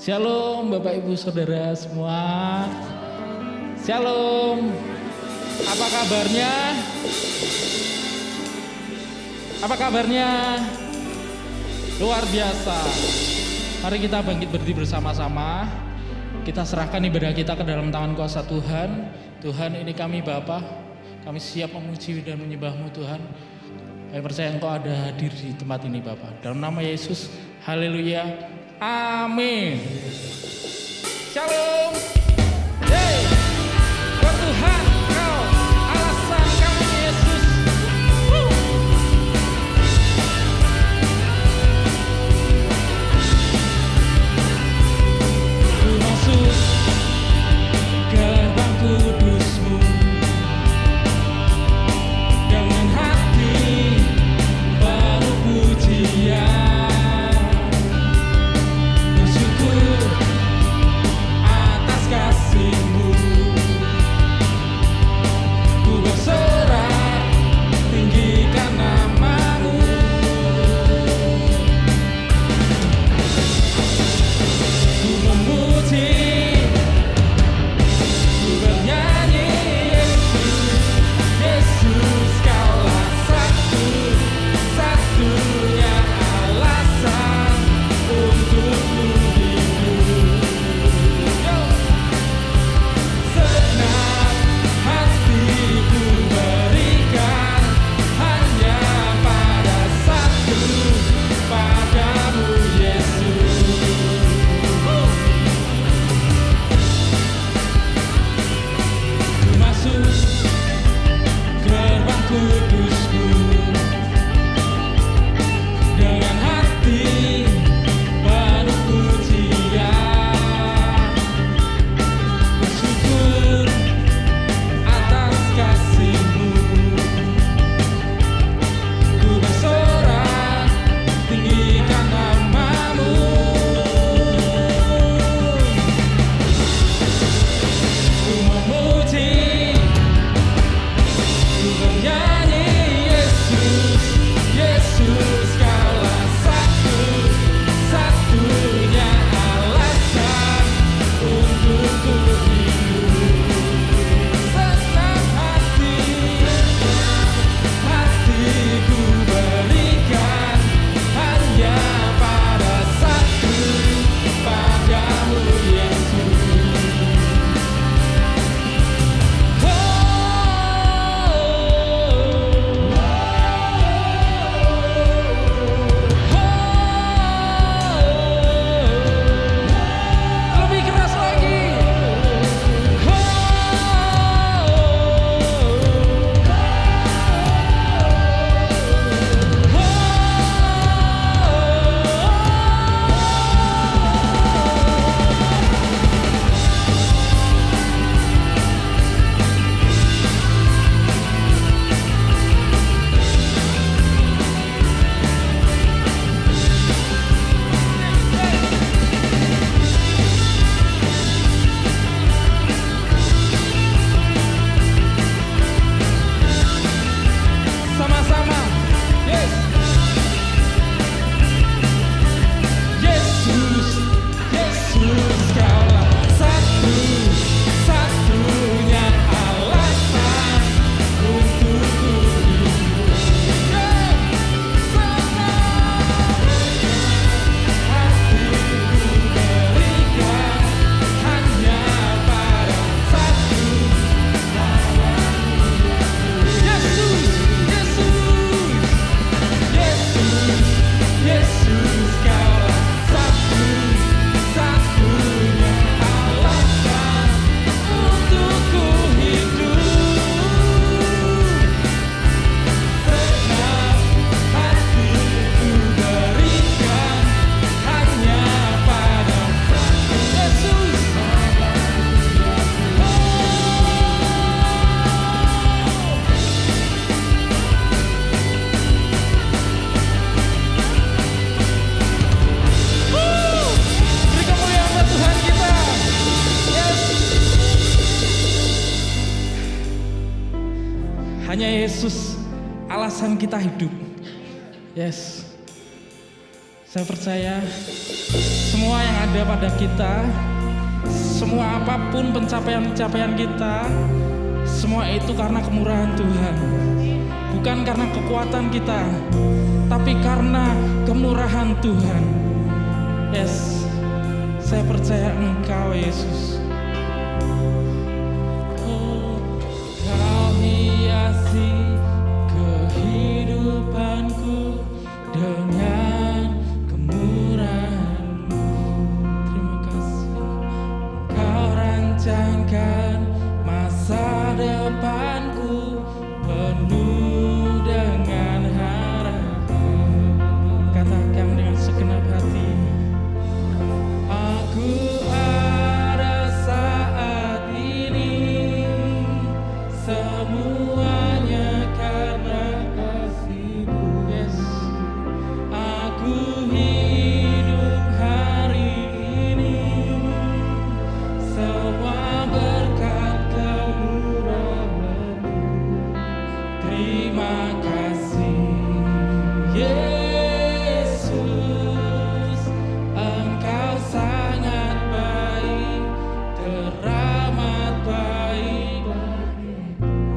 Shalom Bapak Ibu Saudara semua. Shalom. Apa kabarnya? Apa kabarnya? Luar biasa. Mari kita bangkit berdiri bersama-sama. Kita serahkan ibadah kita ke dalam tangan kuasa Tuhan. Tuhan, ini kami Bapa. Kami siap memuji dan menyembah-Mu Tuhan. Kami percaya Engkau ada hadir di tempat ini Bapa. Dalam nama Yesus, haleluya, amin. Shalom. Hey, Tuhan, Kau alasan kami Yesus. Ku masuk gerbang kudus-Mu dengan hati penuh pujian, bersyukur atas kasih-Mu. Ku bersorak tinggikan nama-Mu. Ku memuji, ku bernyanyi, Yesus, Yesus, Kaulah satu-satunya alasan untuk ku hidup. Segenap hatiku berikan hanya pada satu, padamu Yesus. Ku masuk gerbang kudus-Mu dengan hati penuh pujian, bersyukur atas kasih-Mu. Ku bersorak tinggikan nama-Mu. Ku memuji, ku bernyanyi, Yesus, Yesus, Kaulah satu-satunya alasan untuk ku hidup. Senang hatiku berikan hanya pada satu, padamu Yesus. Lebih keras lagi. Sama-sama. Yes. Yesus, Yesus, Kaulah satu-satunya alasan untuk ku hidup. Hatiku berikan hanya pada satu, Yesus, Yesus, Yesus, Yesus, Kaulah satu-satunya alasan untuk ku hidup. Segenap hatiku berikan hanya pada Yesus. Beri kemuliaan buat Tuhan kita. Yes. Hanya Yesus alasan kita hidup. Yes. Saya percaya semua yang ada pada kita, semua apapun pencapaian-pencapaian kita, semua itu karena kemurahan Tuhan. Bukan karena kekuatan kita, tapi karena kemurahan Tuhan. Yes, saya percaya Engkau Yesus. Oh, Kau hiasi kehidupanku dengan kemurahan-Mu. Terima kasih. Kau rancangkan masa depanku penuh dengan harapan. Katakan dengan segenap hati. Aku ada saat ini, semuanya karena kasih-Mu. Yes. Aku hidup hari ini, semua berkat kemurahan-Mu. Terima kasih Yesus, Engkau sangat baik, teramat baik.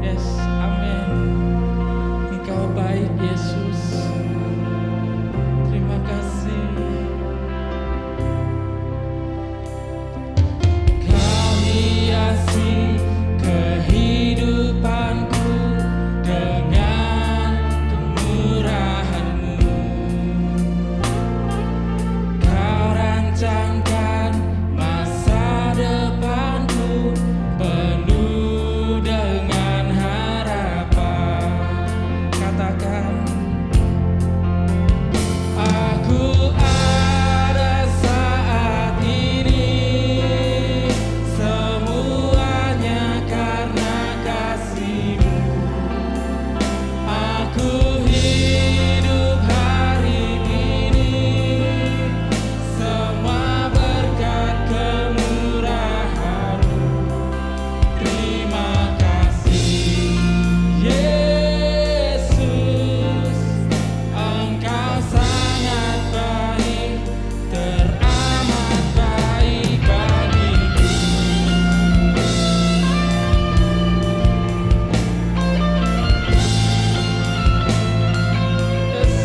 Yes, amin. Engkau baik Yesus. Terima kasih. Kau hiasi kehidupanku dengan kemurahan-Mu. Kau rancangkan masa depanku penuh dengan harapan. Katakan, aku ada saat ini, semuanya karena kasih-Mu. Aku hidup hari ini, semua berkat kemurahan-Mu. Terima kasih Yesus, Engkau sangat baik, teramat baik bagiku. Yes,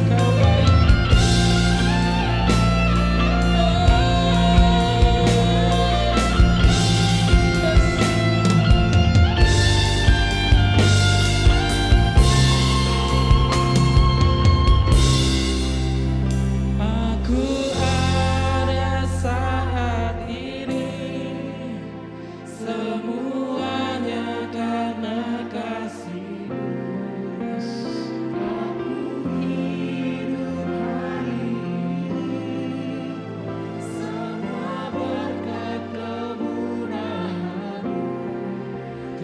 Kau baik. Aku ada saat ini, semuanya karena kasih-Mu. Aku hidup hari ini, semua berkat kemurahan-Mu.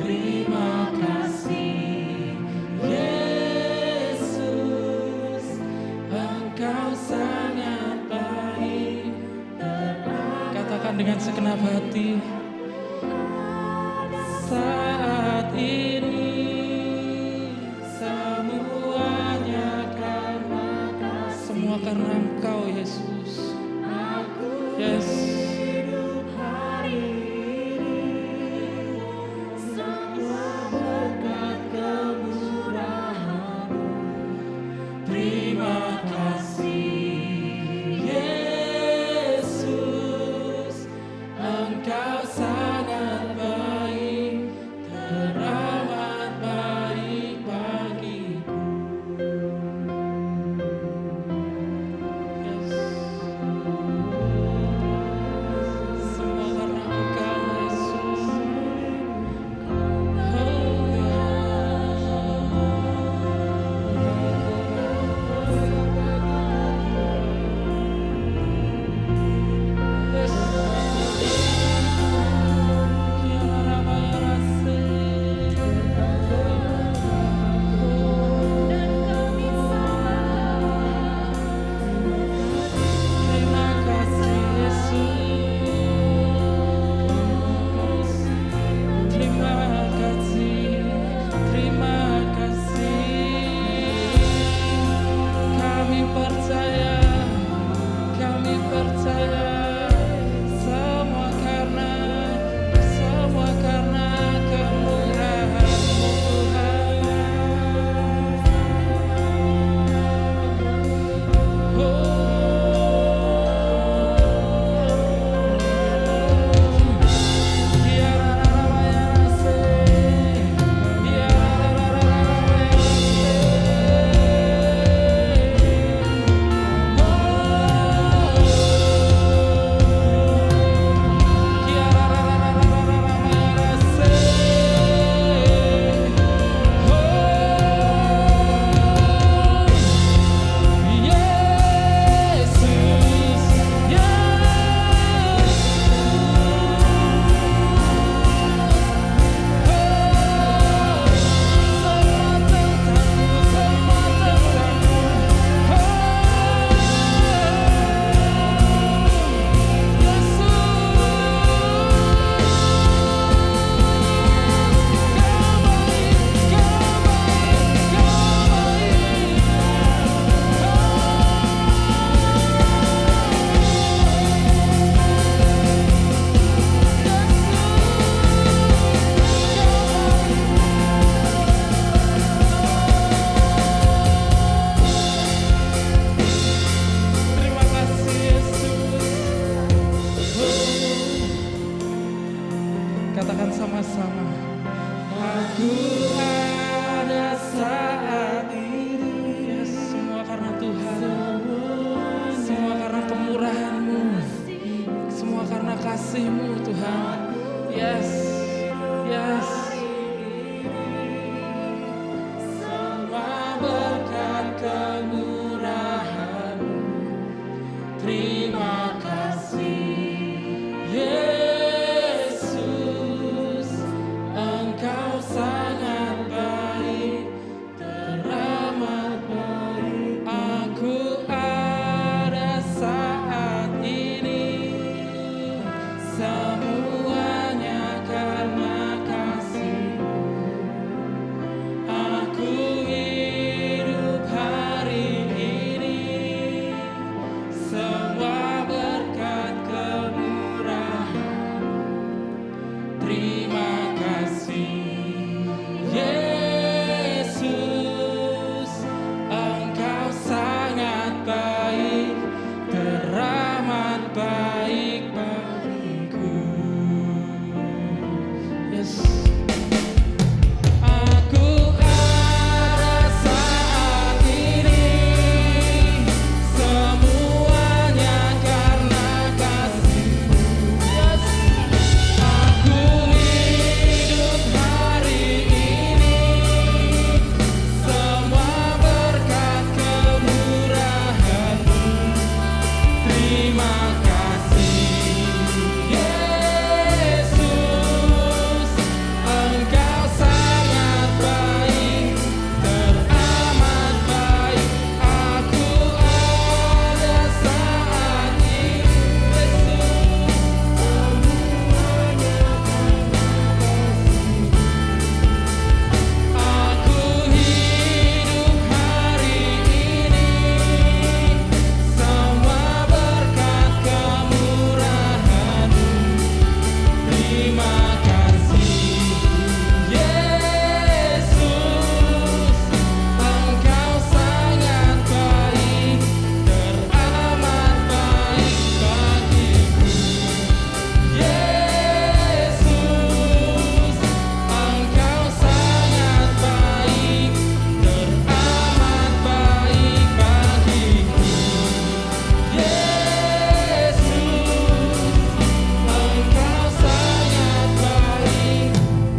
Terima kasih Yesus, Engkau sangat baik. Katakan dengan segenap hati. Saat ini, semuanya karena kasih. Semua karena Engkau Yesus. Yes. Hidup hari ini, semua berkat kemurahan-Mu. Terima kasih Yesus, Engkau sangat baik, teramat baik bagiku. Yes. kasih-Mu Tuhan. Yes, yes. Semua berkat kemurahan-Mu. Terima kasih Yesus, Engkau sangat baik, teramat baik. Aku ada saat ini, semuanya karena kasih-Mu. Aku hidup hari ini, semua berkat kemurahan. Terima kasih Yesus, Engkau sangat baik, teramat baik bagiku. Yes. Aku ada saat ini, semuanya karena kasih-Mu. Yes. Aku hidup hari ini, semua berkat kemurahan-Mu. Terima kasih Yesus, Engkau sangat baik, teramat baik. Aku ada saat ini, Yesus, aku hidup hari ini, semua berkat kemurahan-Mu. Terima kasih Yesus, Engkau sangat baik, teramat baik bagiku. Yesus, Engkau sangat baik, teramat baik bagiku. Yesus, Engkau sangat baik,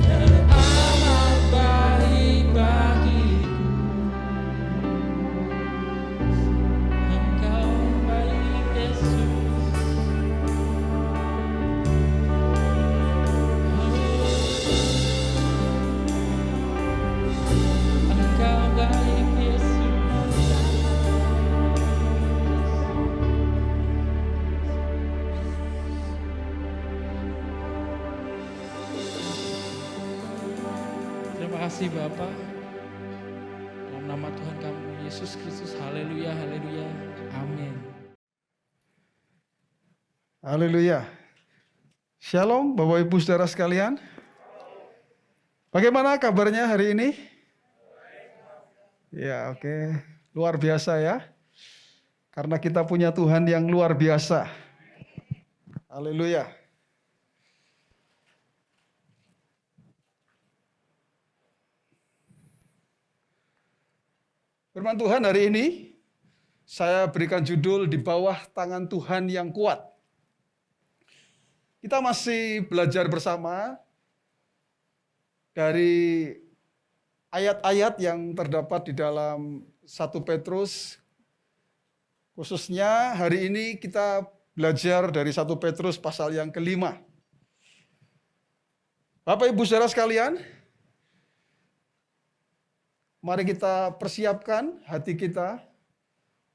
teramat baik bagiku. Engkau baik Yesus. Engkau baik Yesus. Terima kasih Bapa. Dalam nama Tuhan kami Yesus Kristus. Haleluya, haleluya. Amin. Haleluya. Shalom Bapak Ibu Saudara sekalian. Bagaimana kabarnya hari ini? Ya, oke. Luar biasa ya. Karena kita punya Tuhan yang luar biasa. Haleluya. Firman Tuhan hari ini saya berikan judul di bawah tangan Tuhan yang kuat. Kita masih belajar bersama dari ayat-ayat yang terdapat di dalam 1 Petrus. Khususnya hari ini kita belajar dari 1 Petrus pasal yang kelima. Bapak Ibu Saudara sekalian, mari kita persiapkan hati kita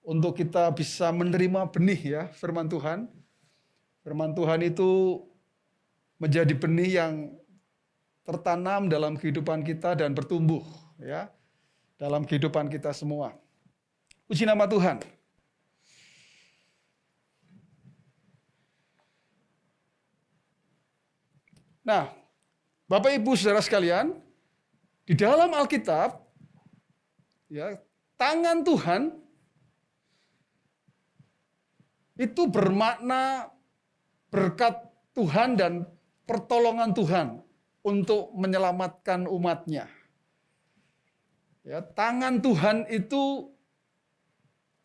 untuk kita bisa menerima benih ya firman Tuhan. Firman Tuhan itu menjadi benih yang tertanam dalam kehidupan kita dan bertumbuh ya dalam kehidupan kita semua. Puji nama Tuhan. Nah, Bapak Ibu Saudara sekalian, di dalam Alkitab ya, tangan Tuhan itu bermakna berkat Tuhan dan pertolongan Tuhan untuk menyelamatkan umatnya. Ya, tangan Tuhan itu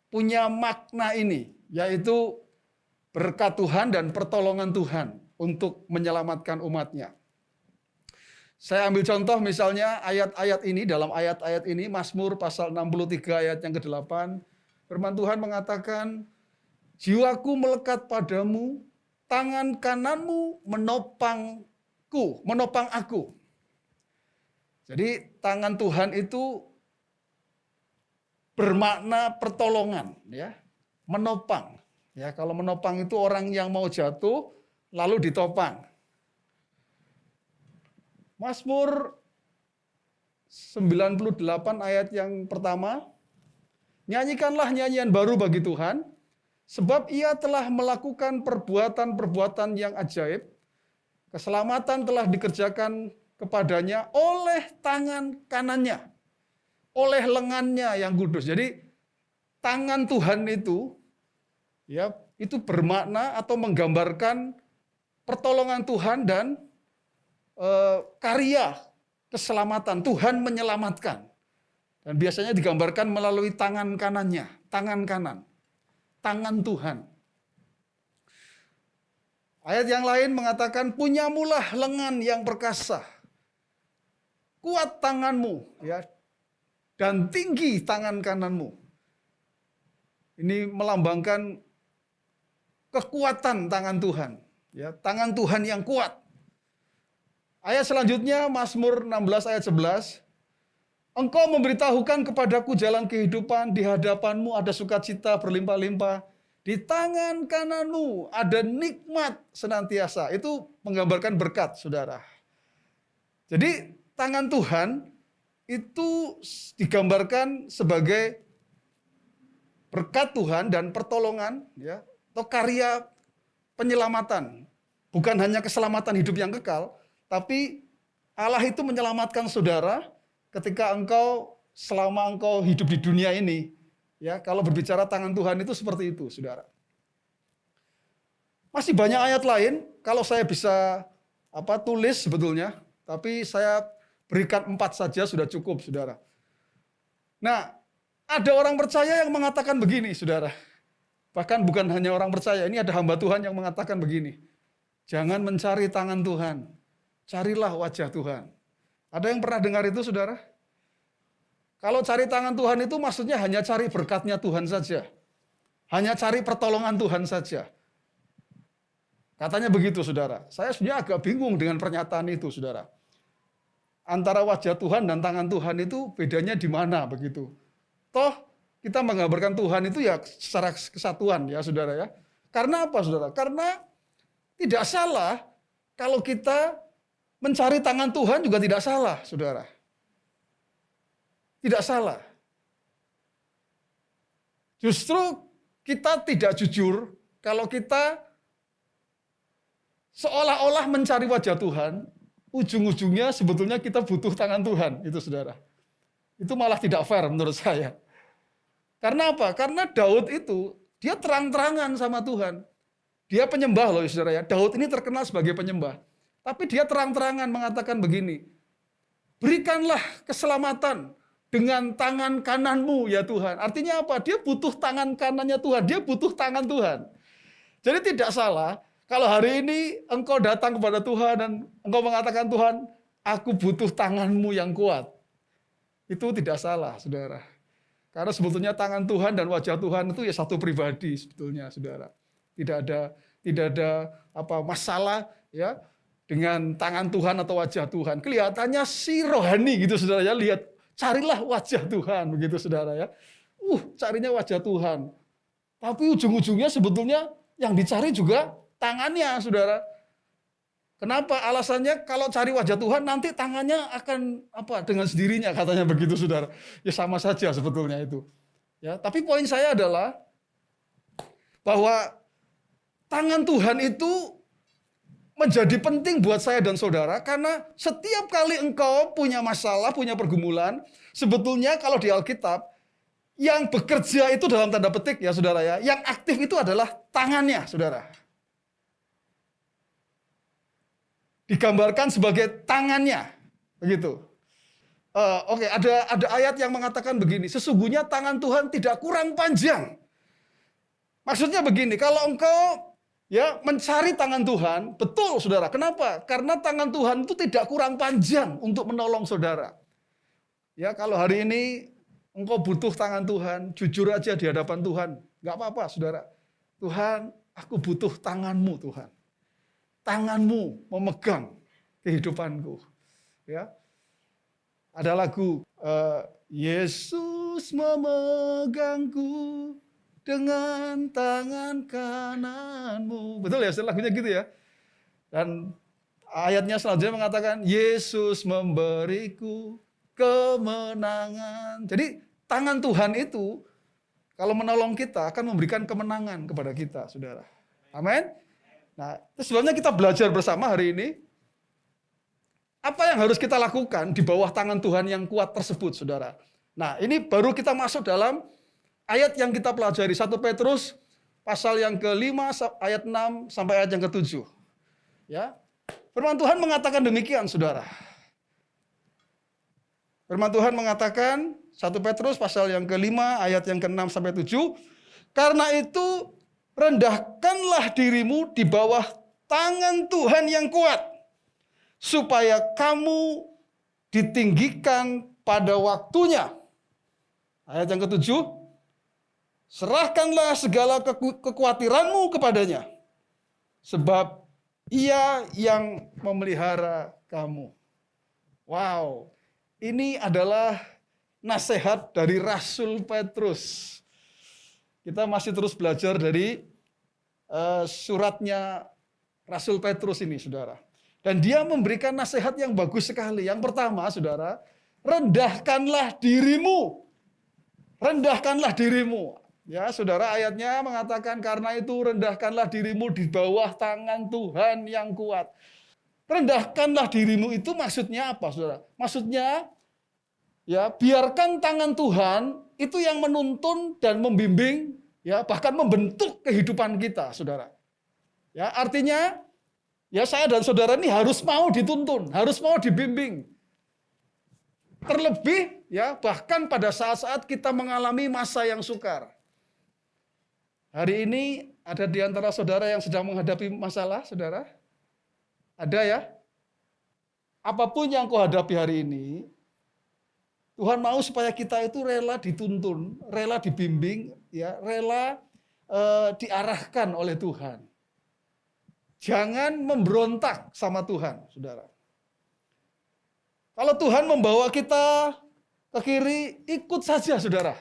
punya makna ini, yaitu berkat Tuhan dan pertolongan Tuhan. untuk menyelamatkan umatnya. Saya ambil contoh misalnya ayat-ayat ini, dalam ayat-ayat ini Mazmur pasal 63 ayat yang ke-8, firman Tuhan mengatakan, jiwaku melekat padamu, tangan kananmu menopang aku. Jadi tangan Tuhan itu bermakna pertolongan, ya, menopang. Ya, kalau menopang itu orang yang mau jatuh lalu ditopang. Mazmur 98 ayat yang pertama, nyanyikanlah nyanyian baru bagi Tuhan, sebab ia telah melakukan perbuatan-perbuatan yang ajaib, keselamatan telah dikerjakan kepadanya oleh tangan kanannya, oleh lengannya yang kudus. Jadi tangan Tuhan itu, ya, itu bermakna atau menggambarkan pertolongan Tuhan dan karya keselamatan. Tuhan menyelamatkan. Dan biasanya digambarkan melalui tangan kanannya, tangan kanan, tangan Tuhan. Ayat yang lain mengatakan, punyamulah lengan yang perkasa, kuat tanganmu, ya, dan tinggi tangan kananmu. Ini melambangkan kekuatan tangan Tuhan, ya, tangan Tuhan yang kuat. Ayat selanjutnya Mazmur 16 ayat 11. Engkau memberitahukan kepadaku jalan kehidupan, di hadapanmu ada sukacita berlimpah-limpah, di tangan kananmu ada nikmat senantiasa. Itu menggambarkan berkat, saudara. Jadi tangan Tuhan itu digambarkan sebagai berkat Tuhan dan pertolongan, ya, atau karya penyelamatan. Bukan hanya keselamatan hidup yang kekal, tapi Allah itu menyelamatkan saudara ketika selama engkau hidup di dunia ini. Ya, kalau berbicara tangan Tuhan itu seperti itu, saudara. Masih banyak ayat lain, kalau saya bisa tulis sebetulnya, tapi saya berikan 4 saja sudah cukup, saudara. Nah, ada orang percaya yang mengatakan begini, saudara. Bahkan bukan hanya orang percaya, ini ada hamba Tuhan yang mengatakan begini. Jangan mencari tangan Tuhan, carilah wajah Tuhan. Ada yang pernah dengar itu, saudara? Kalau cari tangan Tuhan itu maksudnya hanya cari berkatnya Tuhan saja. Hanya cari pertolongan Tuhan saja. Katanya begitu, saudara. Saya sebenarnya agak bingung dengan pernyataan itu, saudara. Antara wajah Tuhan dan tangan Tuhan itu bedanya di mana begitu. Toh kita menggambarkan Tuhan itu ya secara kesatuan, ya saudara, ya. Karena apa, saudara? Karena tidak salah kalau kita mencari tangan Tuhan juga tidak salah, saudara. Tidak salah. Justru kita tidak jujur kalau kita seolah-olah mencari wajah Tuhan, ujung-ujungnya sebetulnya kita butuh tangan Tuhan, itu saudara. Itu malah tidak fair menurut saya. Karena apa? Karena Daud itu, dia terang-terangan sama Tuhan. Dia penyembah loh saudara, ya. Daud ini terkenal sebagai penyembah. Tapi dia terang-terangan mengatakan begini, berikanlah keselamatan dengan tangan kananmu ya Tuhan. Artinya apa? Dia butuh tangan kanannya Tuhan, dia butuh tangan Tuhan. Jadi tidak salah kalau hari ini engkau datang kepada Tuhan dan engkau mengatakan, Tuhan, aku butuh tanganmu yang kuat. Itu tidak salah, saudara. Karena sebetulnya tangan Tuhan dan wajah Tuhan itu ya satu pribadi sebetulnya, saudara. Tidak ada masalah ya dengan tangan Tuhan atau wajah Tuhan. Kelihatannya si rohani gitu, saudara, ya. Lihat, carilah wajah Tuhan begitu, saudara, ya. Carinya wajah Tuhan. Tapi ujung-ujungnya sebetulnya yang dicari juga tangannya, saudara. Kenapa? Alasannya kalau cari wajah Tuhan nanti tangannya akan dengan sendirinya, katanya begitu, saudara. Ya sama saja sebetulnya itu. Ya, tapi poin saya adalah bahwa tangan Tuhan itu menjadi penting buat saya dan saudara karena setiap kali engkau punya masalah, punya pergumulan, sebetulnya kalau di Alkitab yang bekerja itu dalam tanda petik ya saudara, ya, yang aktif itu adalah tangannya, saudara. Digambarkan sebagai tangannya, begitu. Oke, ada ayat yang mengatakan begini, sesungguhnya tangan Tuhan tidak kurang panjang. Maksudnya begini, kalau engkau ya mencari tangan Tuhan, betul saudara. Kenapa? Karena tangan Tuhan itu tidak kurang panjang untuk menolong saudara. Ya, kalau hari ini engkau butuh tangan Tuhan, jujur aja di hadapan Tuhan. Enggak apa-apa, saudara. Tuhan, aku butuh tanganmu, Tuhan. Tanganmu memegang kehidupanku. Ya, ada lagu, Yesus memegangku dengan tangan kananmu. Betul ya, lagunya gitu ya. Dan ayatnya selanjutnya mengatakan, Yesus memberiku kemenangan. Jadi tangan Tuhan itu kalau menolong kita akan memberikan kemenangan kepada kita, saudara. Amin. Nah, itu sebabnya kita belajar bersama hari ini. Apa yang harus kita lakukan di bawah tangan Tuhan yang kuat tersebut, saudara. Nah, ini baru kita masuk dalam ayat yang kita pelajari. 1 Petrus pasal yang ke-5 ayat 6 sampai ayat yang ke-7. Ya. Firman Tuhan mengatakan demikian, saudara. Firman Tuhan mengatakan 1 Petrus pasal yang ke-5 ayat yang ke-6 sampai 7. Karena itu rendahkanlah dirimu di bawah tangan Tuhan yang kuat, supaya kamu ditinggikan pada waktunya. Ayat yang ke-7. Serahkanlah segala kekhawatiranmu kepadanya, sebab Ia yang memelihara kamu. Wow. Ini adalah nasihat dari Rasul Petrus. Kita masih terus belajar dari suratnya Rasul Petrus ini, saudara. Dan dia memberikan nasihat yang bagus sekali. Yang pertama, saudara, rendahkanlah dirimu. Rendahkanlah dirimu. Ya, saudara, ayatnya mengatakan karena itu rendahkanlah dirimu di bawah tangan Tuhan yang kuat. Rendahkanlah dirimu itu maksudnya apa, saudara? Maksudnya, ya, biarkan tangan Tuhan itu yang menuntun dan membimbing, ya, bahkan membentuk kehidupan kita, saudara. Ya, artinya, ya, saya dan saudara ini harus mau dituntun, harus mau dibimbing. Terlebih, ya, bahkan pada saat-saat kita mengalami masa yang sukar. Hari ini ada di antara saudara yang sedang menghadapi masalah, saudara? Ada ya? Apapun yang kau hadapi hari ini, Tuhan mau supaya kita itu rela dituntun, rela dibimbing, ya, rela diarahkan oleh Tuhan. Jangan memberontak sama Tuhan, saudara. Kalau Tuhan membawa kita ke kiri, ikut saja, saudara.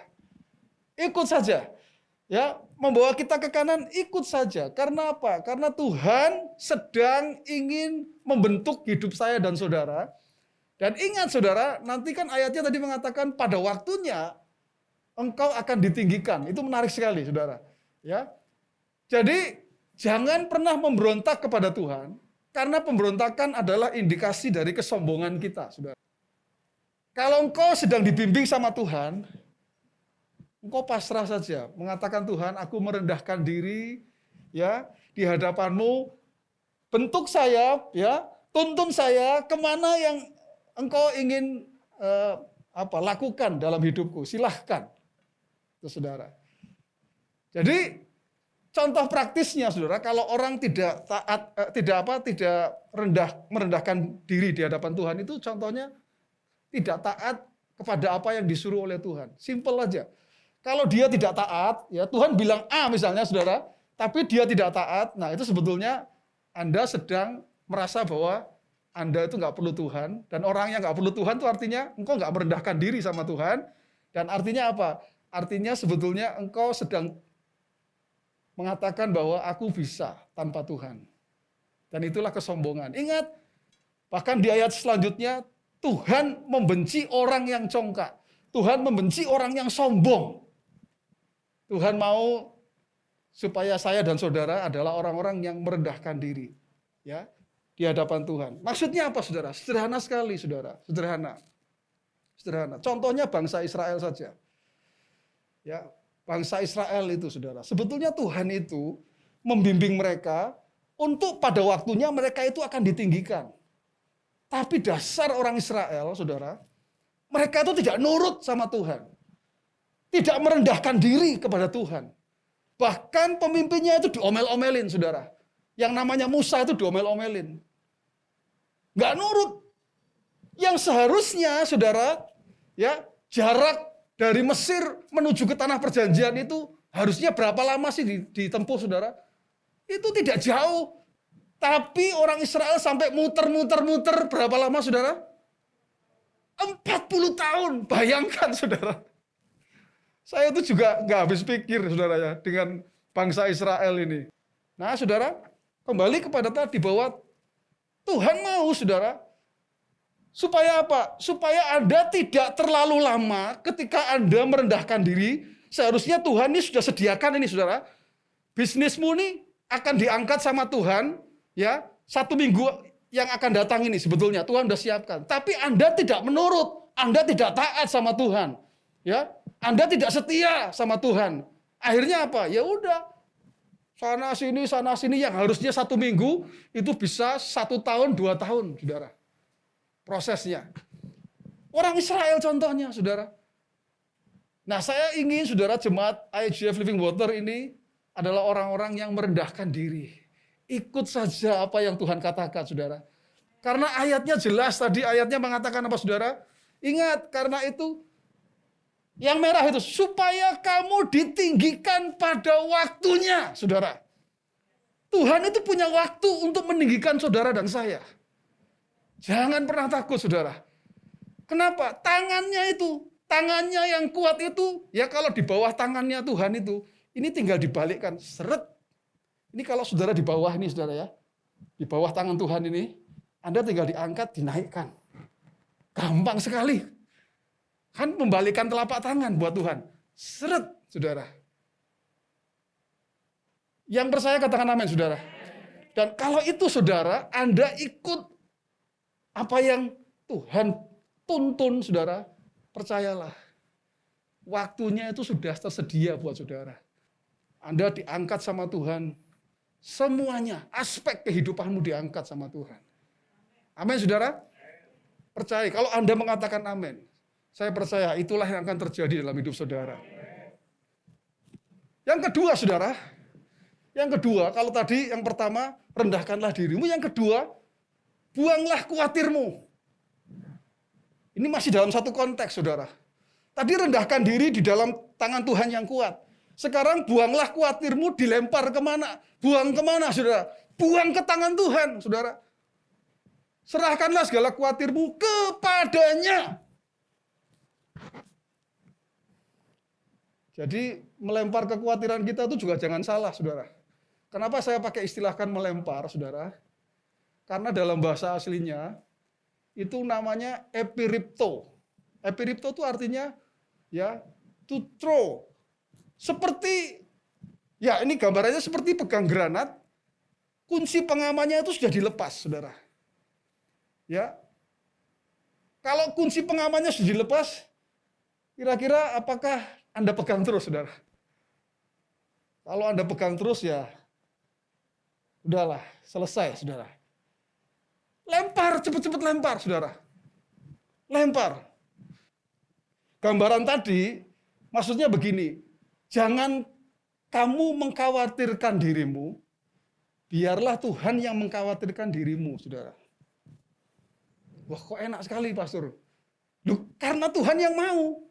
Ikut saja. Ya, membawa kita ke kanan, ikut saja. Karena apa? Karena Tuhan sedang ingin membentuk hidup saya dan saudara. Dan ingat, saudara, nanti kan ayatnya tadi mengatakan pada waktunya engkau akan ditinggikan. Itu menarik sekali, saudara. Ya. Jadi jangan pernah memberontak kepada Tuhan, karena pemberontakan adalah indikasi dari kesombongan kita, saudara. Kalau engkau sedang dibimbing sama Tuhan, engkau pasrah saja, mengatakan Tuhan, aku merendahkan diri, ya, di hadapanmu, bentuk saya, ya, tuntun saya kemana yang engkau ingin lakukan dalam hidupku, silahkan, itu saudara. Jadi contoh praktisnya, saudara, kalau orang tidak taat, tidak merendahkan diri di hadapan Tuhan, itu contohnya tidak taat kepada apa yang disuruh oleh Tuhan. Simple aja. Kalau dia tidak taat, ya Tuhan bilang A misalnya, saudara, tapi dia tidak taat, nah itu sebetulnya Anda sedang merasa bahwa Anda itu nggak perlu Tuhan, dan orang yang nggak perlu Tuhan itu artinya engkau nggak merendahkan diri sama Tuhan, dan artinya apa? Artinya sebetulnya engkau sedang mengatakan bahwa aku bisa tanpa Tuhan. Dan itulah kesombongan. Ingat, bahkan di ayat selanjutnya, Tuhan membenci orang yang congkak. Tuhan membenci orang yang sombong. Tuhan mau supaya saya dan saudara adalah orang-orang yang merendahkan diri, ya, di hadapan Tuhan. Maksudnya apa, saudara? Sederhana sekali, saudara. Sederhana. Sederhana. Contohnya bangsa Israel saja. Ya, bangsa Israel itu, saudara. Sebetulnya Tuhan itu membimbing mereka untuk pada waktunya mereka itu akan ditinggikan. Tapi dasar orang Israel, saudara, mereka itu tidak nurut sama Tuhan. Tidak merendahkan diri kepada Tuhan. Bahkan pemimpinnya itu diomel-omelin, saudara. Yang namanya Musa itu diomel-omelin. Nggak nurut. Yang seharusnya, saudara, ya jarak dari Mesir menuju ke tanah perjanjian itu harusnya berapa lama sih ditempuh, saudara? Itu tidak jauh. Tapi orang Israel sampai muter-muter berapa lama, saudara? 40 tahun. Bayangkan, saudara. Saya itu juga nggak habis pikir, saudara, ya, dengan bangsa Israel ini. Nah, saudara, kembali kepada tadi bahwa Tuhan mau, saudara, supaya apa? Supaya Anda tidak terlalu lama ketika Anda merendahkan diri. Seharusnya Tuhan ini sudah sediakan ini, saudara. Bisnismu ini akan diangkat sama Tuhan, ya, 1 minggu yang akan datang ini sebetulnya Tuhan sudah siapkan. Tapi Anda tidak menurut, Anda tidak taat sama Tuhan, ya. Anda tidak setia sama Tuhan. Akhirnya apa? Ya udah, sana sini yang harusnya 1 minggu itu bisa 1 tahun, 2 tahun, saudara. Prosesnya. Orang Israel contohnya, saudara. Nah, saya ingin saudara jemaat IGF Living Water ini adalah orang-orang yang merendahkan diri. Ikut saja apa yang Tuhan katakan, saudara. Karena ayatnya jelas, tadi ayatnya mengatakan apa, saudara? Ingat, karena itu, yang merah itu, supaya kamu ditinggikan pada waktunya, saudara. Tuhan itu punya waktu untuk meninggikan saudara dan saya. Jangan pernah takut, saudara. Kenapa? Tangannya yang kuat itu, ya kalau di bawah tangannya Tuhan itu, ini tinggal dibalikkan, seret. Ini kalau saudara di bawah ini, saudara, ya, di bawah tangan Tuhan ini, Anda tinggal diangkat, dinaikkan. Gampang sekali. Kan membalikkan telapak tangan buat Tuhan. Seret, saudara. Yang percaya katakan amin, saudara. Dan kalau itu, saudara, Anda ikut apa yang Tuhan tuntun, saudara, percayalah. Waktunya itu sudah tersedia buat saudara. Anda diangkat sama Tuhan. Semuanya, aspek kehidupanmu diangkat sama Tuhan. Amin, saudara? Percaya, kalau Anda mengatakan amin, saya percaya itulah yang akan terjadi dalam hidup saudara. Yang kedua, saudara, kalau tadi yang pertama, rendahkanlah dirimu. Yang kedua, buanglah khawatirmu. Ini masih dalam satu konteks, saudara. Tadi rendahkan diri di dalam tangan Tuhan yang kuat. Sekarang buanglah khawatirmu, dilempar kemana? Buang kemana, saudara? Buang ke tangan Tuhan, saudara. Serahkanlah segala khawatirmu kepadanya. Jadi melempar kekhawatiran kita itu juga jangan salah, saudara. Kenapa saya pakai istilahkan melempar, saudara? Karena dalam bahasa aslinya, itu namanya epiripto. Epiripto itu artinya, ya, to throw. Seperti, ya ini gambarannya seperti pegang granat, kunci pengamannya itu sudah dilepas, saudara. Ya, kalau kunci pengamannya sudah dilepas, kira-kira apakah Anda pegang terus, saudara? Kalau Anda pegang terus, ya, udahlah, selesai, saudara. Lempar, cepat-cepat lempar, saudara. Lempar. Gambaran tadi, maksudnya begini, jangan kamu mengkhawatirkan dirimu, biarlah Tuhan yang mengkhawatirkan dirimu, saudara. Wah, kok enak sekali, Pastor. Loh, karena Tuhan yang mau.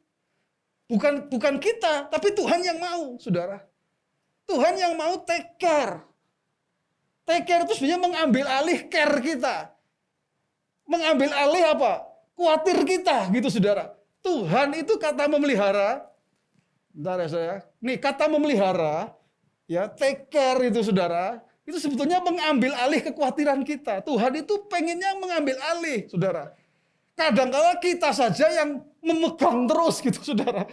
Bukan kita, tapi Tuhan yang mau, saudara. Tuhan yang mau take care. Take care itu sebenarnya mengambil alih care kita. Mengambil alih apa? Khawatir kita, gitu, saudara. Tuhan itu kata memelihara. Bentar ya, saya. Nih, kata memelihara, ya, take care itu, saudara. Itu sebetulnya mengambil alih kekhawatiran kita. Tuhan itu pengennya mengambil alih, saudara. Kadang-kala kita saja yang memegang terus, gitu, saudara.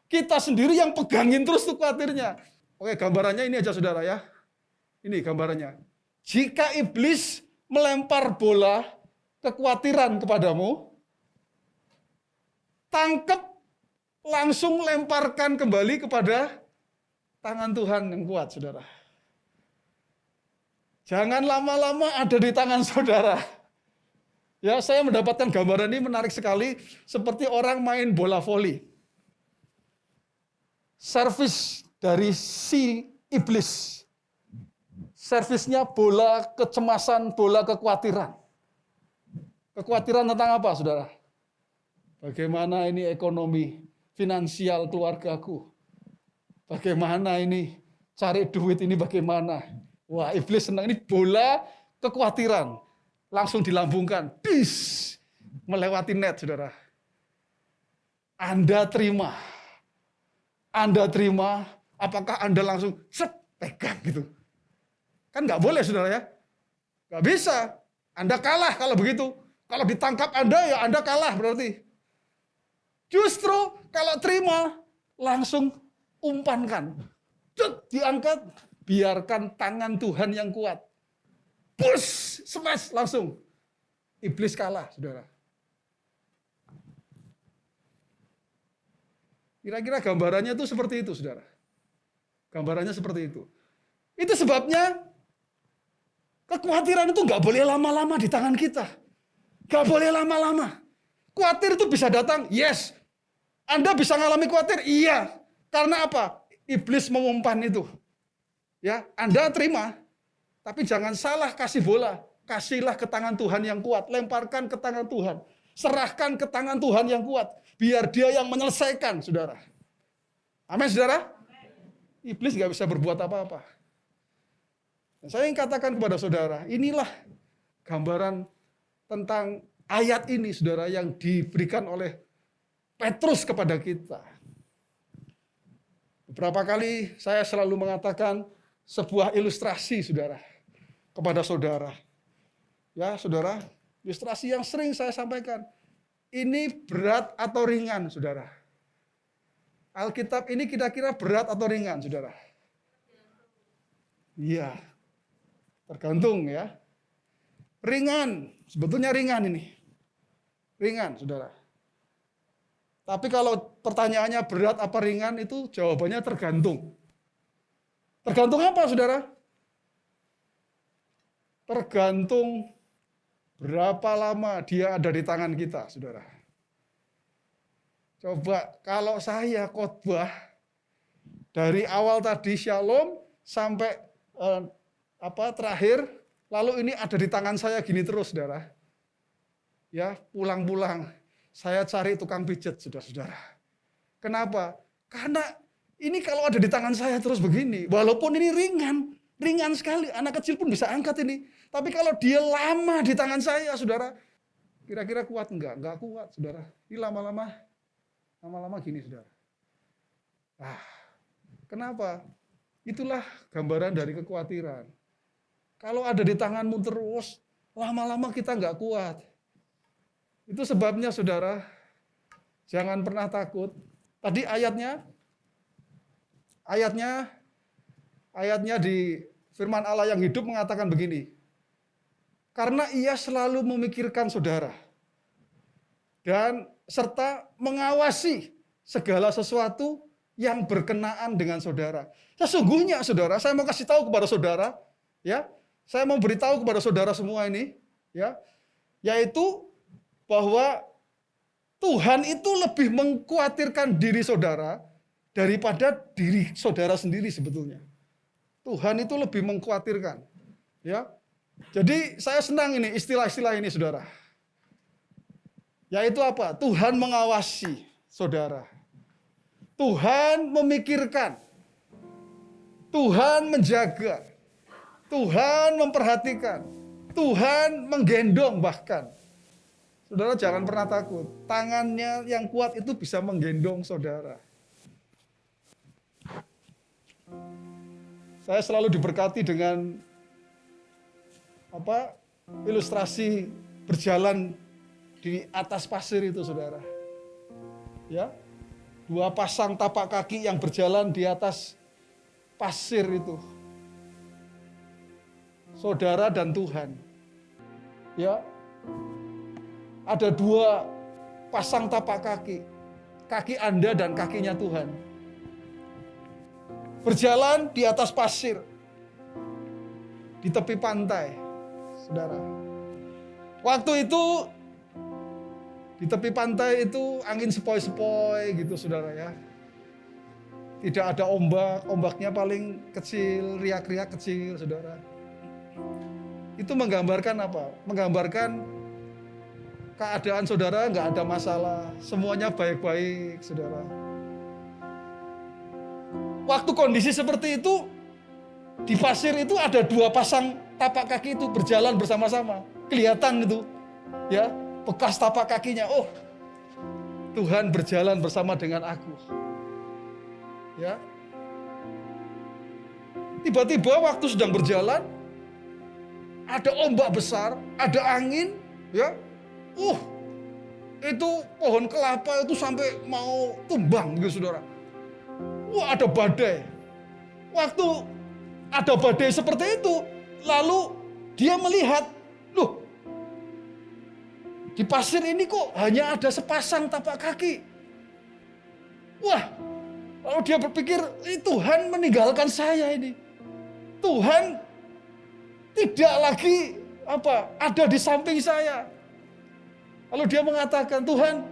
Kita sendiri yang pegangin terus tuh khawatirnya. Oke, gambarannya ini aja, saudara, ya. Ini gambarannya. Jika iblis melempar bola kekhawatiran kepadamu, tangkep, langsung lemparkan kembali kepada tangan Tuhan yang kuat, saudara. Jangan lama-lama ada di tangan saudara. Ya, saya mendapatkan gambaran ini menarik sekali, seperti orang main bola voli. Servis dari si iblis. servisnya bola kecemasan, bola kekhawatiran. Kekhawatiran tentang apa, saudara? Bagaimana ini ekonomi, finansial keluargaku? Bagaimana ini cari duit ini bagaimana? Wah, iblis senang, ini bola kekhawatiran. Langsung dilambungkan, bis, melewati net, saudara. Anda terima, apakah Anda langsung pegang gitu? Kan nggak boleh, saudara ya. Nggak bisa. Anda kalah kalau begitu. Kalau ditangkap Anda, ya Anda kalah berarti. Justru kalau terima, langsung umpankan. Diangkat, biarkan tangan Tuhan yang kuat. Push, smash, langsung. Iblis kalah, saudara. Kira-kira gambarannya itu seperti itu, saudara. Gambarannya seperti itu. Itu sebabnya kekhawatiran itu nggak boleh lama-lama di tangan kita. Nggak boleh lama-lama. Khawatir itu bisa datang, yes. Anda bisa ngalami khawatir, iya. Karena apa? Iblis mengumpan itu. Ya, Anda terima, tapi jangan salah kasih bola. Kasihlah ke tangan Tuhan yang kuat, lemparkan ke tangan Tuhan. Serahkan ke tangan Tuhan yang kuat, biar Dia yang menyelesaikan, saudara. Amin, saudara? Iblis nggak bisa berbuat apa-apa. Saya ingin katakan kepada saudara, inilah gambaran tentang ayat ini, saudara, yang diberikan oleh Petrus kepada kita. Beberapa kali saya selalu mengatakan sebuah ilustrasi, saudara, kepada saudara. Ya, saudara, ilustrasi yang sering saya sampaikan. Ini berat atau ringan, saudara? Alkitab ini kira-kira berat atau ringan, saudara? Iya, tergantung ya. Ringan, sebetulnya ringan ini. Ringan, saudara. Tapi kalau pertanyaannya berat apa ringan, itu jawabannya tergantung. Tergantung apa, saudara? Tergantung berapa lama dia ada di tangan kita, saudara. Coba kalau saya khotbah dari awal tadi Shalom sampai terakhir, lalu ini ada di tangan saya gini terus, saudara. Ya, pulang-pulang saya cari tukang pijat, saudara-saudara. Kenapa? Karena ini kalau ada di tangan saya terus begini, walaupun ini ringan sekali, anak kecil pun bisa angkat ini. Tapi kalau dia lama di tangan saya, saudara, kira-kira kuat enggak? Enggak kuat, saudara. Ini lama-lama gini, saudara. Kenapa? Itulah gambaran dari kekhawatiran. Kalau ada di tanganmu terus, lama-lama kita enggak kuat. Itu sebabnya, saudara, jangan pernah takut. Tadi ayatnya di firman Allah yang hidup mengatakan begini. Karena ia selalu memikirkan saudara. Dan serta mengawasi segala sesuatu yang berkenaan dengan saudara. Sesungguhnya, saudara, saya mau kasih tahu kepada saudara, ya. Saya mau beritahu kepada saudara semua ini, ya. Yaitu bahwa Tuhan itu lebih mengkhawatirkan diri saudara daripada diri saudara sendiri sebetulnya. Tuhan itu lebih mengkhawatirkan. Ya. Jadi saya senang ini istilah-istilah ini, saudara. Yaitu apa? Tuhan mengawasi saudara. Tuhan memikirkan. Tuhan menjaga. Tuhan memperhatikan. Tuhan menggendong bahkan. Saudara jangan pernah takut. Tangannya yang kuat itu bisa menggendong saudara. Saya selalu diberkati dengan ilustrasi berjalan di atas pasir itu, saudara. Ya, 2 pasang tapak kaki yang berjalan di atas pasir itu. Saudara dan Tuhan. Ya, ada 2 pasang tapak kaki. Kaki Anda dan kakinya Tuhan. Berjalan di atas pasir. Di tepi pantai. Saudara. Waktu itu di tepi pantai itu angin sepoi-sepoi gitu, saudara ya. Tidak ada ombak. Ombaknya paling kecil, riak-riak kecil, saudara. itu menggambarkan apa? Menggambarkan keadaan saudara nggak ada masalah, semuanya baik-baik, saudara. Waktu kondisi seperti itu, di pasir itu ada 2 pasang tapak kaki itu berjalan bersama-sama. Kelihatan itu, ya, bekas tapak kakinya. Oh, Tuhan berjalan bersama dengan aku. Ya. Tiba-tiba waktu sedang berjalan, ada ombak besar, ada angin, ya. Itu pohon kelapa itu sampai mau tumbang gitu, saudara. Wah, ada badai. Waktu ada badai seperti itu, lalu dia melihat, loh, di pasir ini kok hanya ada sepasang tapak kaki. Wah, lalu dia berpikir, Tuhan meninggalkan saya ini. Tuhan tidak lagi ada di samping saya. Lalu dia mengatakan, Tuhan,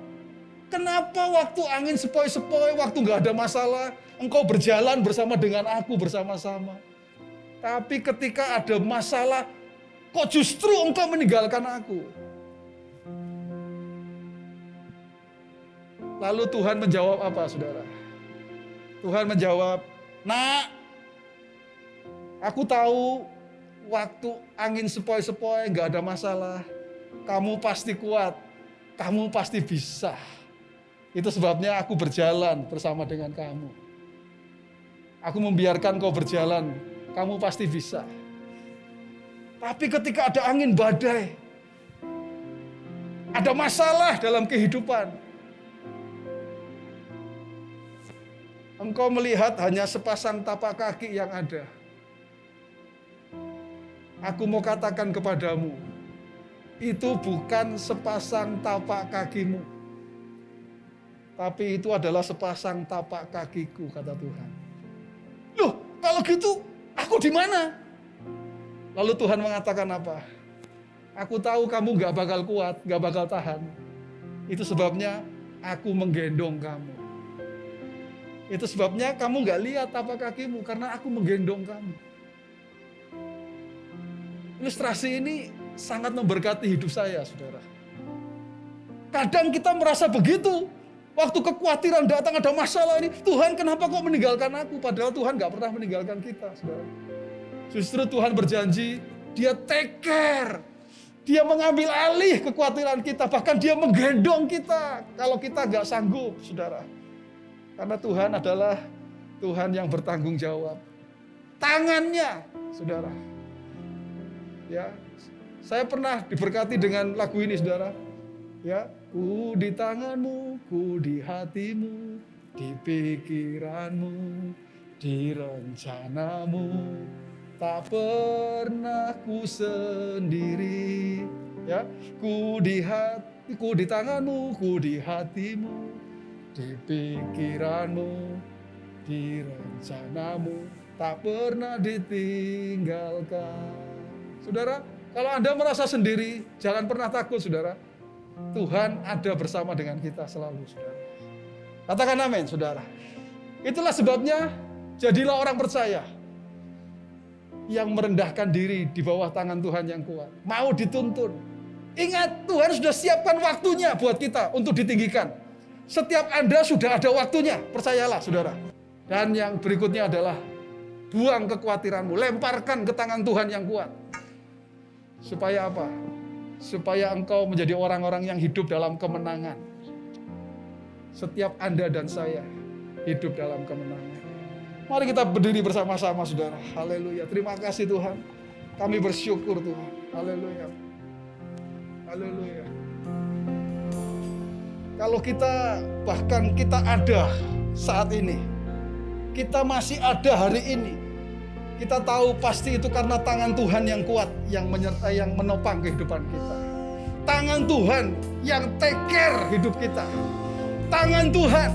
kenapa waktu angin sepoi-sepoi, waktu nggak ada masalah, Engkau berjalan bersama dengan aku bersama-sama. Tapi ketika ada masalah, kok justru Engkau meninggalkan aku? Lalu Tuhan menjawab apa, saudara? Tuhan menjawab, Nak, aku tahu waktu angin sepoi-sepoi nggak ada masalah, kamu pasti kuat, kamu pasti bisa. Itu sebabnya aku berjalan bersama dengan kamu. Aku membiarkan kau berjalan, kamu pasti bisa. Tapi ketika ada angin badai, ada masalah dalam kehidupan, engkau melihat hanya sepasang tapak kaki yang ada. Aku mau katakan kepadamu, itu bukan sepasang tapak kakimu, tapi itu adalah sepasang tapak kakiku, kata Tuhan. Loh, kalau gitu aku di mana? Lalu Tuhan mengatakan apa? Aku tahu kamu gak bakal kuat, gak bakal tahan. Itu sebabnya aku menggendong kamu. Itu sebabnya kamu gak lihat tapak kakimu, karena aku menggendong kamu. Ilustrasi ini sangat memberkati hidup saya, saudara. Kadang kita merasa begitu. Waktu kekhawatiran datang, ada masalah ini, Tuhan kenapa kok meninggalkan aku? Padahal Tuhan gak pernah meninggalkan kita, saudara. Justru Tuhan berjanji, Dia take care. Dia mengambil alih kekhawatiran kita, bahkan Dia menggendong kita kalau kita gak sanggup, saudara. Karena Tuhan adalah Tuhan yang bertanggung jawab. Tangannya, saudara. Ya, saya pernah diberkati dengan lagu ini, saudara. Ya, ku di tanganmu, ku di hatimu, di pikiranmu, di rencanamu, tak pernah ku sendiri. Ya, ku di tanganmu, ku di hatimu, di pikiranmu, di rencanamu, tak pernah ditinggalkan. Saudara, kalau Anda merasa sendiri, jangan pernah takut, saudara. Tuhan ada bersama dengan kita selalu, saudara. Katakan amin, saudara. Itulah sebabnya, jadilah orang percaya yang merendahkan diri di bawah tangan Tuhan yang kuat. Mau dituntun. Ingat, Tuhan sudah siapkan waktunya buat kita untuk ditinggikan. Setiap Anda sudah ada waktunya, percayalah, saudara. Dan yang berikutnya adalah, buang kekhawatiranmu, lemparkan ke tangan Tuhan yang kuat. Supaya apa? Supaya engkau menjadi orang-orang yang hidup dalam kemenangan. Setiap Anda dan saya hidup dalam kemenangan. Mari kita berdiri bersama-sama, saudara. Haleluya. Terima kasih Tuhan. Kami bersyukur Tuhan. Haleluya. Haleluya. Kalau bahkan kita ada saat ini, kita masih ada hari ini, kita tahu pasti itu karena tangan Tuhan yang kuat, yang menyertai, yang menopang kehidupan kita. Tangan Tuhan yang take care hidup kita. Tangan Tuhan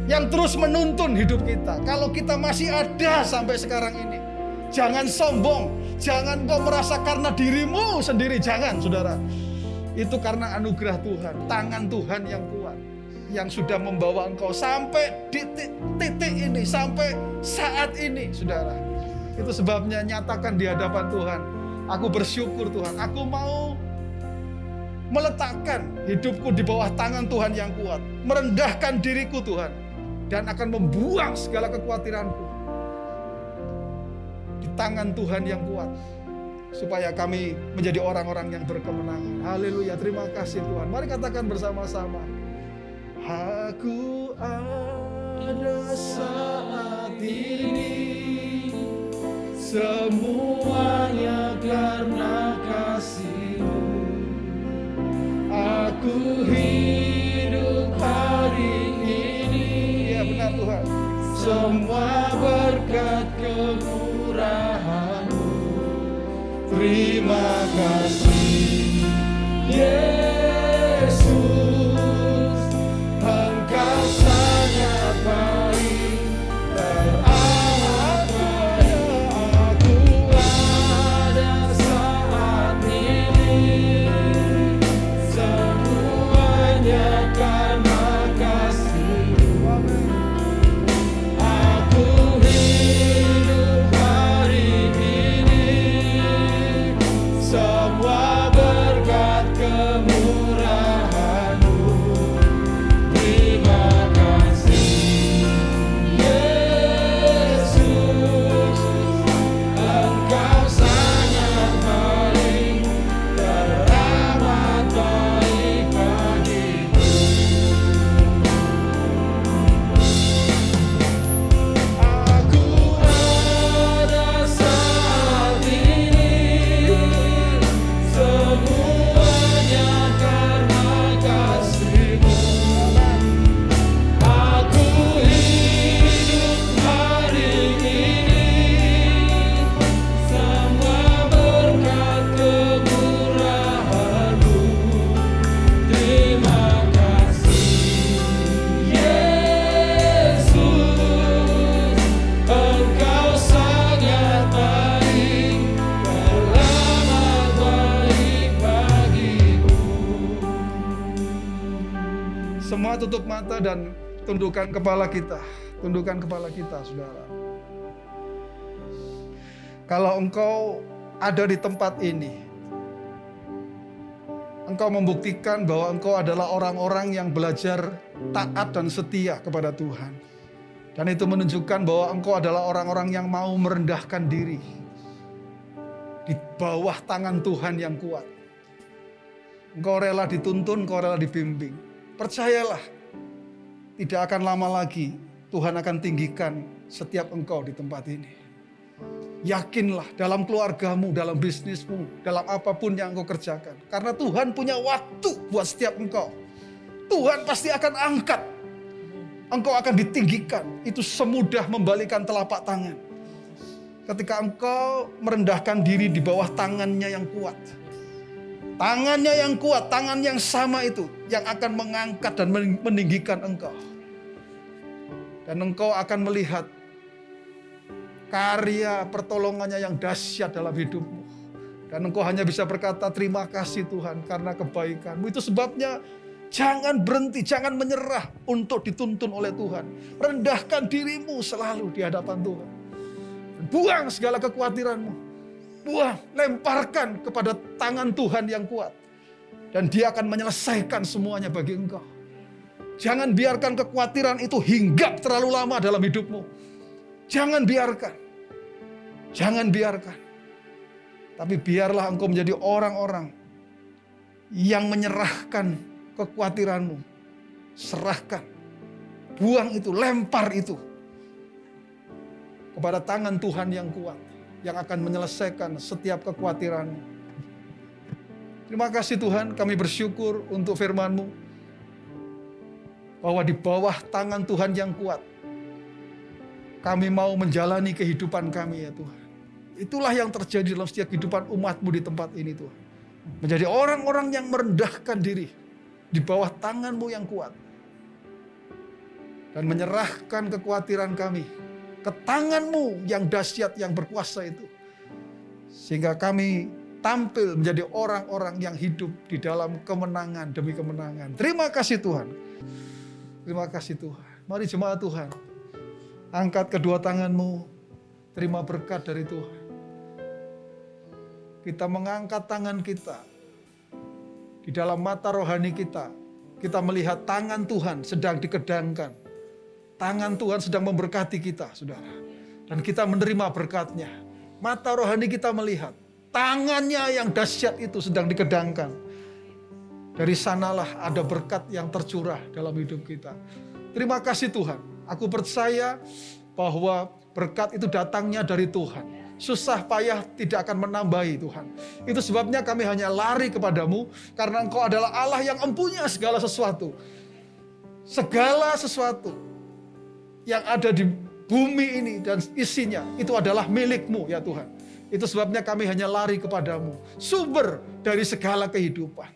yang terus menuntun hidup kita. Kalau kita masih ada sampai sekarang ini, jangan sombong, jangan kau merasa karena dirimu sendiri, jangan, saudara. Itu karena anugerah Tuhan, tangan Tuhan yang kuat, yang sudah membawa engkau sampai di titik ini, sampai saat ini, saudara. Itu sebabnya nyatakan di hadapan Tuhan, Aku bersyukur Tuhan, aku mau meletakkan hidupku di bawah tangan Tuhan yang kuat. Merendahkan diriku Tuhan. Dan akan membuang segala kekhawatiranku di tangan Tuhan yang kuat. Supaya kami menjadi orang-orang yang berkemenangan. Haleluya, terima kasih Tuhan. Mari katakan bersama-sama. Aku ada saat ini, semuanya karena kasih-Mu. Aku hidup hari ini. Ya benar Tuhan. Semua berkat kemurahan-Mu. Terima kasih Yesus, Engkau sangat baik, teramat baik. Aku ada saat ini, semuanya karena kasih-Mu. Aku hidup hari ini, semua berkat kemurahan-Mu. Terima kasih Yesus, Engkau sangat baik, teramat baik bagiku. Aku ada saat ini, semuanya karena kasih-Mu. Aku hidup hari ini, semua berkat kemurahan-Mu. Terima kasih Yesus, Engkau sangat baik, teramat baik bagiku. Semua tutup mata dan tundukkan kepala kita. Tundukkan kepala kita, saudara. Kalau engkau ada di tempat ini, engkau membuktikan bahwa engkau adalah orang-orang yang belajar taat dan setia kepada Tuhan. Dan itu menunjukkan bahwa engkau adalah orang-orang yang mau merendahkan diri di bawah tangan Tuhan yang kuat. Engkau rela dituntun, engkau rela dibimbing. Percayalah, tidak akan lama lagi Tuhan akan tinggikan setiap engkau di tempat ini. Yakinlah dalam keluargamu, dalam bisnismu, dalam apapun yang engkau kerjakan. Karena Tuhan punya waktu buat setiap engkau. Tuhan pasti akan angkat. Engkau akan ditinggikan. Itu semudah membalikan telapak tangan. Ketika engkau merendahkan diri di bawah tangannya yang kuat. Tangannya yang kuat, tangan yang sama itu yang akan mengangkat dan meninggikan engkau. Dan engkau akan melihat karya pertolongannya yang dahsyat dalam hidupmu. Dan engkau hanya bisa berkata terima kasih Tuhan karena kebaikanmu. Itu sebabnya jangan berhenti, jangan menyerah untuk dituntun oleh Tuhan. Rendahkan dirimu selalu di hadapan Tuhan. Buang segala kekhawatiranmu. Buang, lemparkan kepada tangan Tuhan yang kuat. Dan Dia akan menyelesaikan semuanya bagi engkau. Jangan biarkan kekhawatiran itu hinggap terlalu lama dalam hidupmu. Jangan biarkan. Jangan biarkan. Tapi biarlah engkau menjadi orang-orang yang menyerahkan kekhawatiranmu. Serahkan. Buang itu, lempar itu kepada tangan Tuhan yang kuat. Yang akan menyelesaikan setiap kekhawatiranmu. Terima kasih Tuhan, kami bersyukur untuk firman-Mu. Bahwa di bawah tangan Tuhan yang kuat, kami mau menjalani kehidupan kami ya Tuhan. Itulah yang terjadi dalam setiap kehidupan umat-Mu di tempat ini Tuhan. Menjadi orang-orang yang merendahkan diri di bawah tangan-Mu yang kuat. Dan menyerahkan kekhawatiran kami ke tangan-Mu yang dahsyat, yang berkuasa itu. Sehingga kami tampil menjadi orang-orang yang hidup di dalam kemenangan demi kemenangan. Terima kasih Tuhan. Terima kasih Tuhan. Mari jemaat Tuhan, angkat kedua tangan-Mu, terima berkat dari Tuhan. kita mengangkat tangan kita. Di dalam mata rohani kita melihat tangan Tuhan sedang dikedangkan. Tangan Tuhan sedang memberkati kita, saudara. Dan kita menerima berkatnya. Mata rohani kita melihat tangannya yang dahsyat itu sedang dikedangkan. Dari sanalah ada berkat yang tercurah dalam hidup kita. Terima kasih Tuhan. Aku percaya bahwa berkat itu datangnya dari Tuhan. Susah payah tidak akan menambahi Tuhan. Itu sebabnya kami hanya lari kepadamu. Karena Engkau adalah Allah yang empunya segala sesuatu. Segala sesuatu yang ada di bumi ini dan isinya itu adalah milik-Mu ya Tuhan. Itu sebabnya kami hanya lari kepadamu. Sumber dari segala kehidupan.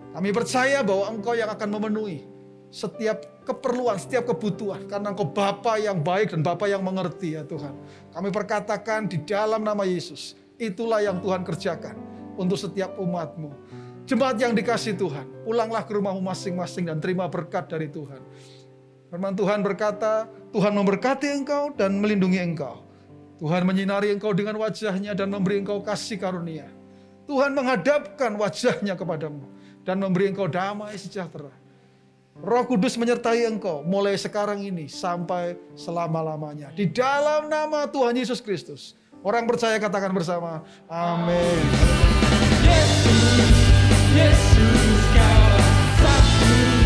Kami percaya bahwa Engkau yang akan memenuhi setiap keperluan, setiap kebutuhan. Karena Engkau Bapa yang baik dan Bapa yang mengerti ya Tuhan. Kami perkatakan di dalam nama Yesus, itulah yang Tuhan kerjakan untuk setiap umat-Mu. Jemaat yang dikasihi Tuhan, pulanglah ke rumahmu masing-masing dan terima berkat dari Tuhan. Firman Tuhan berkata, Tuhan memberkati engkau dan melindungi engkau. Tuhan menyinari engkau dengan wajahnya dan memberi engkau kasih karunia. Tuhan menghadapkan wajahnya kepadamu dan memberi engkau damai sejahtera. Roh Kudus menyertai engkau mulai sekarang ini sampai selama-lamanya. Di dalam nama Tuhan Yesus Kristus. Orang percaya katakan bersama, amin. Yesus, Yesus, Kau satu.